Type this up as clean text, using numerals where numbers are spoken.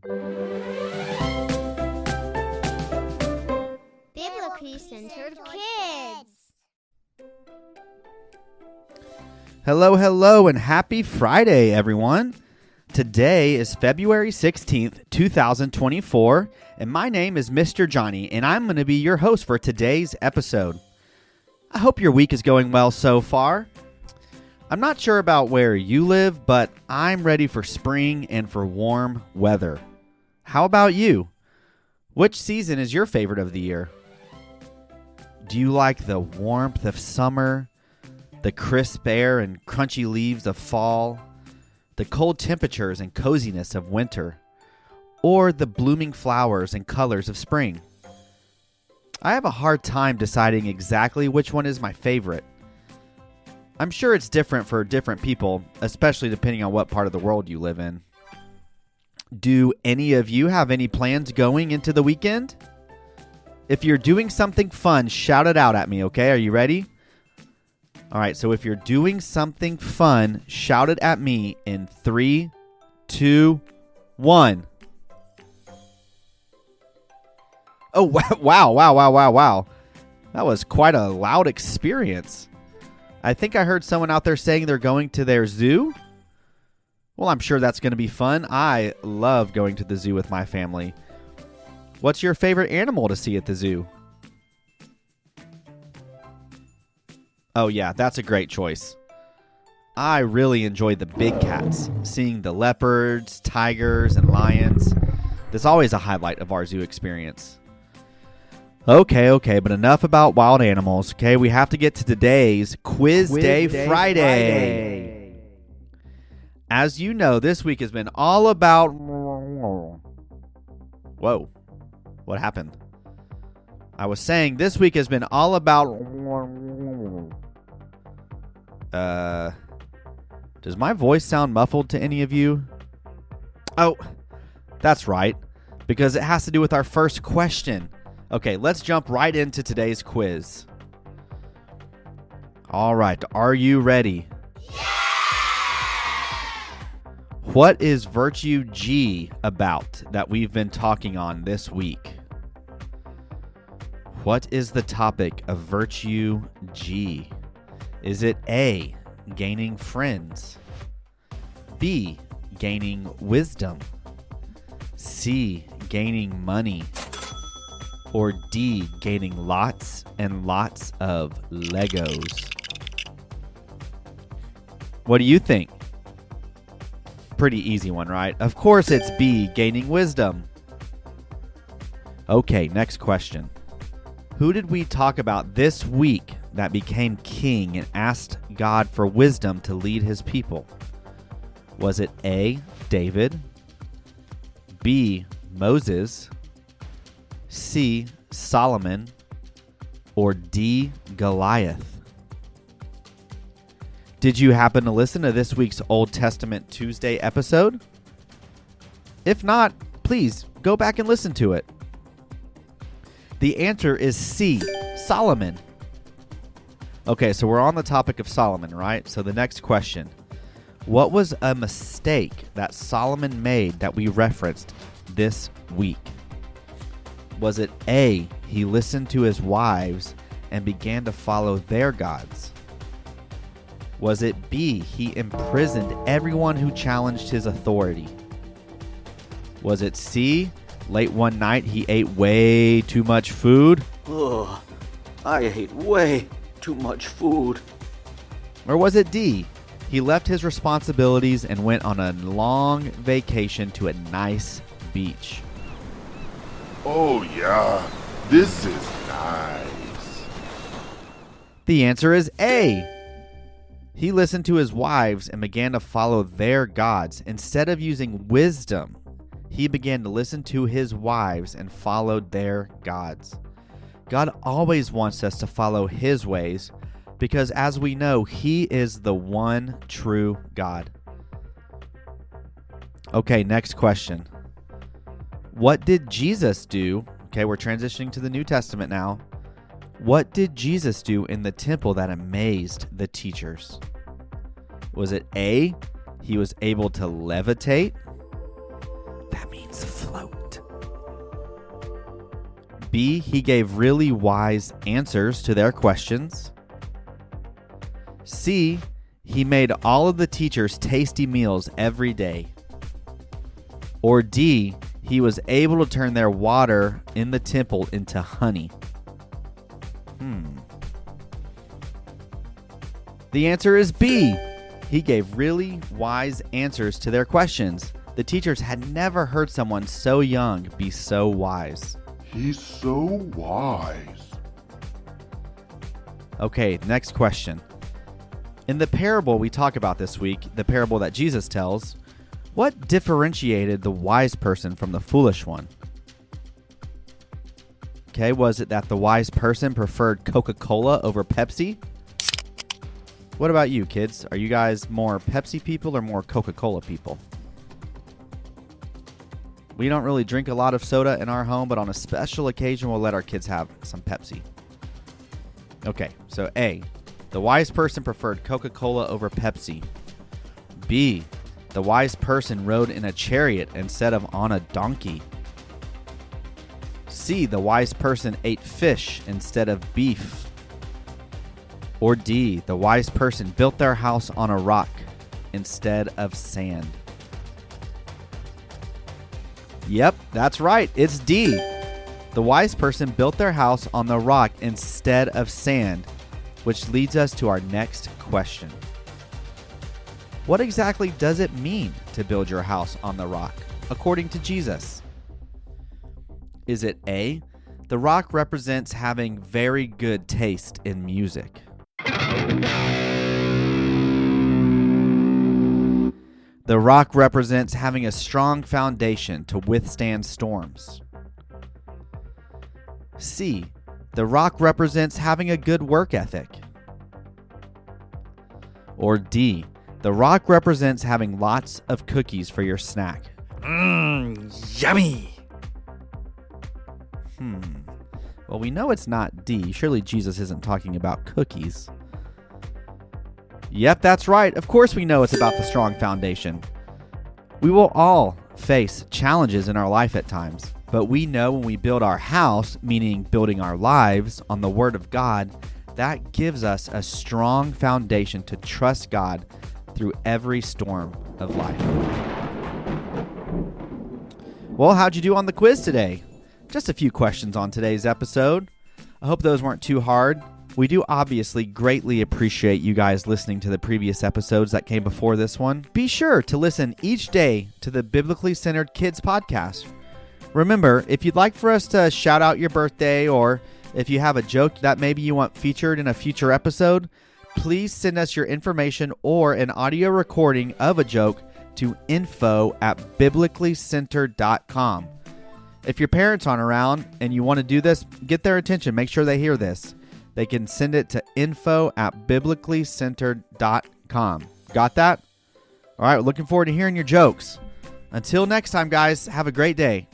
Biblically Centered Kids. Hello, and happy Friday, everyone. Today is February 16th, 2024, and my name is Mr. Johnny, and I'm going to be your host for today's episode. I hope your week is going well so far. I'm not sure about where you live, but I'm ready for spring and for warm weather. How about you? Which season is your favorite of the year? Do you like the warmth of summer, the crisp air and crunchy leaves of fall, the cold temperatures and coziness of winter, or the blooming flowers and colors of spring? I have a hard time deciding exactly which one is my favorite. I'm sure it's different for different people, especially depending on what part of the world you live in. Do any of you have any plans going into the weekend? If you're doing something fun, shout it out at me, okay? Are you ready? All right, so if you're doing something fun, shout it at me in 3, 2, 1. Oh, wow. That was quite a loud experience. I think I heard someone out there saying they're going to their zoo. Well, I'm sure that's going to be fun. I love going to the zoo with my family. What's your favorite animal to see at the zoo? Oh, yeah, that's a great choice. I really enjoy the big cats, seeing the leopards, tigers, and lions. That's always a highlight of our zoo experience. Okay, but enough about wild animals. Okay, we have to get to today's Quiz Day Friday. As you know, this week has been all about... Whoa, what happened? I was saying this week has been all about... Does my voice sound muffled to any of you? Oh, that's right, because it has to do with our first question. Okay, let's jump right into today's quiz. All right, are you ready? Yeah! What is Virtue G about that we've been talking on this week? What is the topic of Virtue G? Is it A, gaining friends, B, gaining wisdom, C, gaining money, or D, gaining lots and lots of Legos? What do you think? Pretty easy one, right? Of course it's B, gaining wisdom. Okay, next question. Who did we talk about this week that became king and asked God for wisdom to lead his people? Was it A, David, B, Moses, C, Solomon, or D, Goliath? Did you happen to listen to this week's Old Testament Tuesday episode? If not, please go back and listen to it. The answer is C, Solomon. Okay, so we're on the topic of Solomon, right? So the next question. What was a mistake that Solomon made that we referenced this week? Was it A, he listened to his wives and began to follow their gods? Was it B, he imprisoned everyone who challenged his authority? Was it C, late one night he ate way too much food? Ugh, I ate way too much food. Or was it D, he left his responsibilities and went on a long vacation to a nice beach? Oh yeah, this is nice. The answer is A. He listened to his wives and began to follow their gods. Instead of using wisdom, he began to listen to his wives and followed their gods. God always wants us to follow his ways because, as we know, he is the one true God. Okay, next question. What did Jesus do? Okay, we're transitioning to the New Testament now. What did Jesus do in the temple that amazed the teachers? Was it A, he was able to levitate? That means float. B, he gave really wise answers to their questions. C, he made all of the teachers tasty meals every day. Or D, he was able to turn their water in the temple into honey. The answer is B. He gave really wise answers to their questions. The teachers had never heard someone so young be so wise. He's so wise. Okay, next question. In the parable we talk about this week, the parable that Jesus tells, what differentiated the wise person from the foolish one? Okay, was it that the wise person preferred Coca-Cola over Pepsi? What about you, kids? Are you guys more Pepsi people or more Coca-Cola people? We don't really drink a lot of soda in our home, but on a special occasion, we'll let our kids have some Pepsi. Okay, so A, the wise person preferred Coca-Cola over Pepsi. B, the wise person rode in a chariot instead of on a donkey. C, the wise person ate fish instead of beef. Or D, the wise person built their house on a rock instead of sand. Yep, that's right. It's D. The wise person built their house on the rock instead of sand, which leads us to our next question. What exactly does it mean to build your house on the rock, according to Jesus? Is it A, the rock represents having very good taste in music? The rock represents having a strong foundation to withstand storms. C, the rock represents having a good work ethic. Or D, the rock represents having lots of cookies for your snack. Yummy. Well, we know it's not D. Surely Jesus isn't talking about cookies. Yep, that's right. Of course we know it's about the strong foundation. We will all face challenges in our life at times, but we know when we build our house, meaning building our lives on the Word of God, that gives us a strong foundation to trust God through every storm of life. Well, how'd you do on the quiz today? Just a few questions on today's episode. I hope those weren't too hard. We do obviously greatly appreciate you guys listening to the previous episodes that came before this one. Be sure to listen each day to the Biblically Centered Kids podcast. Remember, if you'd like for us to shout out your birthday, or if you have a joke that maybe you want featured in a future episode, please send us your information or an audio recording of a joke to info@biblicallycentered.com. If your parents aren't around and you want to do this, get their attention. Make sure they hear this. They can send it to info@biblicallycentered.com. Got that? All right, looking forward to hearing your jokes. Until next time, guys, have a great day.